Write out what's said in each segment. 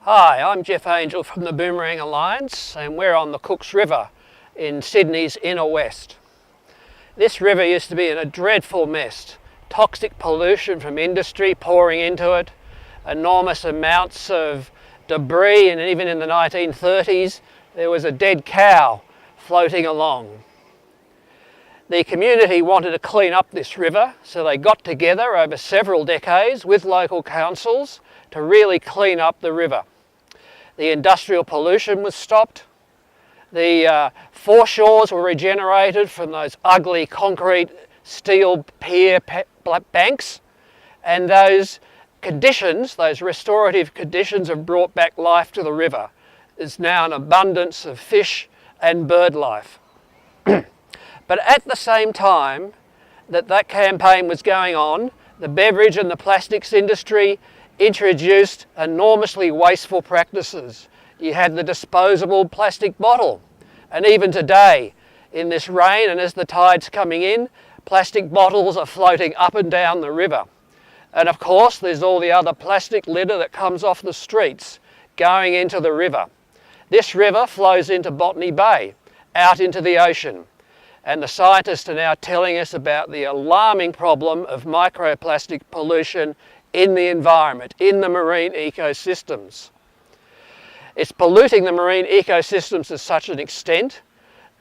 Hi, I'm Jeff Angel from the Boomerang Alliance, and we're on the Cooks River in Sydney's inner west. This river used to be in a dreadful mess. Toxic pollution from industry pouring into it, enormous amounts of debris, and even in the 1930s there was a dead cow floating along. The community wanted to clean up this river, so they got together over several decades with local councils to really clean up the river. The industrial pollution was stopped. The foreshores were regenerated from those ugly concrete steel pier banks, and those conditions, those restorative conditions, have brought back life to the river. There's now an abundance of fish and bird life. But at the same time that campaign was going on, the beverage and the plastics industry introduced enormously wasteful practices. You had the disposable plastic bottle, and even today in this rain and as the tide's coming in, plastic bottles are floating up and down the river. And of course there's all the other plastic litter that comes off the streets going into the river. This river flows into Botany Bay, out into the ocean, and the scientists are now telling us about the alarming problem of microplastic pollution in the environment, in the marine ecosystems. It's polluting the marine ecosystems to such an extent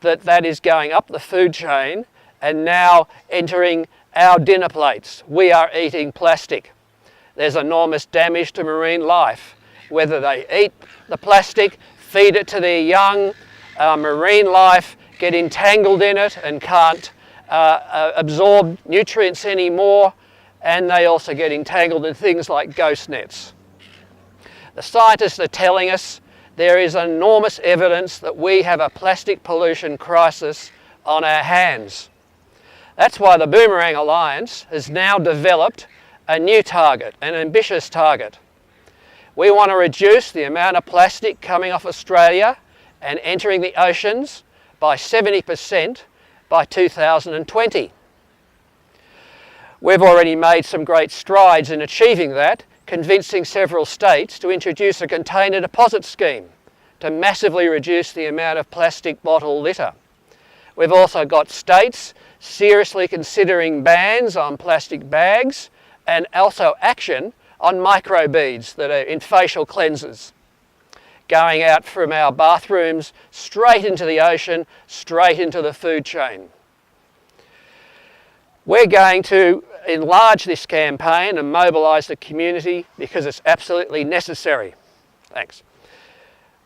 that is going up the food chain and now entering our dinner plates. We are eating plastic. There's enormous damage to marine life. Whether they eat the plastic, feed it to their young, marine life get entangled in it and can't absorb nutrients anymore, and they also get entangled in things like ghost nets. The scientists are telling us there is enormous evidence that we have a plastic pollution crisis on our hands. That's why the Boomerang Alliance has now developed a new target, an ambitious target. We want to reduce the amount of plastic coming off Australia and entering the oceans by 70% by 2020. We've already made some great strides in achieving that, convincing several states to introduce a container deposit scheme to massively reduce the amount of plastic bottle litter. We've also got states seriously considering bans on plastic bags and also action on microbeads that are in facial cleansers, going out from our bathrooms straight into the ocean, straight into the food chain. We're going to enlarge this campaign and mobilise the community because it's absolutely necessary. Thanks.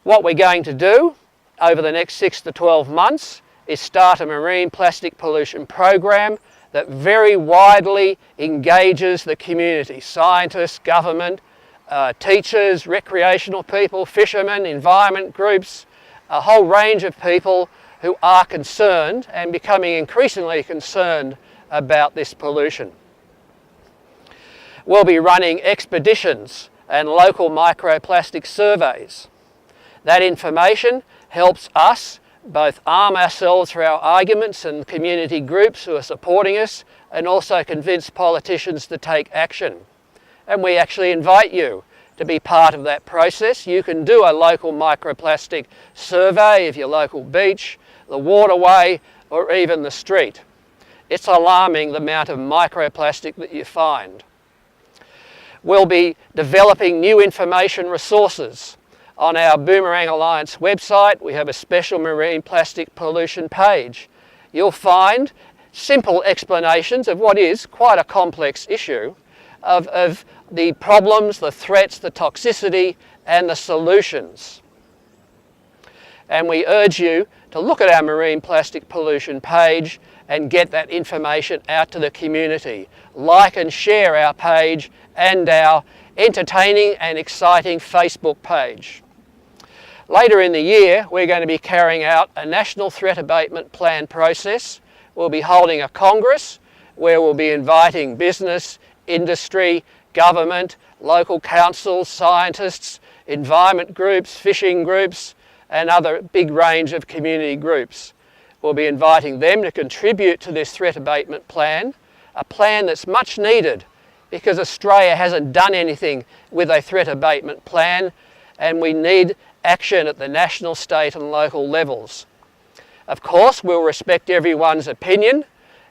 What we're going to do over the next 6 to 12 months is start a marine plastic pollution program that very widely engages the community, scientists, government, teachers, recreational people, fishermen, environment groups, a whole range of people who are concerned and becoming increasingly concerned about this pollution. We'll be running expeditions and local microplastic surveys. That information helps us both arm ourselves for our arguments and community groups who are supporting us, and also convince politicians to take action. And we actually invite you to be part of that process. You can do a local microplastic survey of your local beach, the waterway, or even the street. It's alarming the amount of microplastic that you find. We'll be developing new information resources. On our Boomerang Alliance website, we have a special marine plastic pollution page. You'll find simple explanations of what is quite a complex issue, of the problems, the threats, the toxicity, and the solutions. And we urge you to look at our marine plastic pollution page and get that information out to the community. Like and share our page and our entertaining and exciting Facebook page. Later in the year, we're going to be carrying out a National Threat Abatement Plan process. We'll be holding a Congress where we'll be inviting business, industry, government, local councils, scientists, environment groups, fishing groups, and other big range of community groups. We'll be inviting them to contribute to this threat abatement plan, a plan that's much needed because Australia hasn't done anything with a threat abatement plan and we need action at the national, state and local levels. Of course, we'll respect everyone's opinion,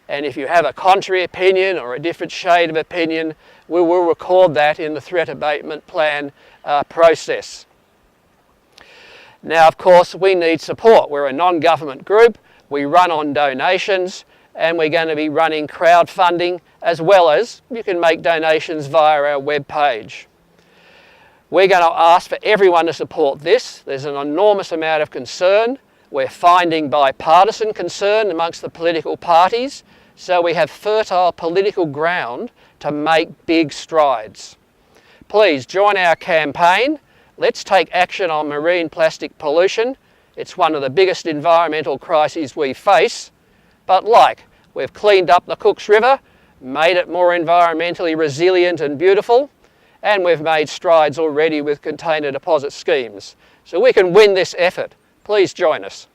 and if you have a contrary opinion or a different shade of opinion, we will record that in the threat abatement plan process. Now, of course, we need support. We're a non-government group, we run on donations, and we're going to be running crowdfunding, as well as you can make donations via our webpage. We're going to ask for everyone to support this. There's an enormous amount of concern. We're finding bipartisan concern amongst the political parties, so we have fertile political ground to make big strides. Please join our campaign. Let's take action on marine plastic pollution. It's one of the biggest environmental crises we face, but we've cleaned up the Cooks River, made it more environmentally resilient and beautiful, and we've made strides already with container deposit schemes. So we can win this effort. Please join us.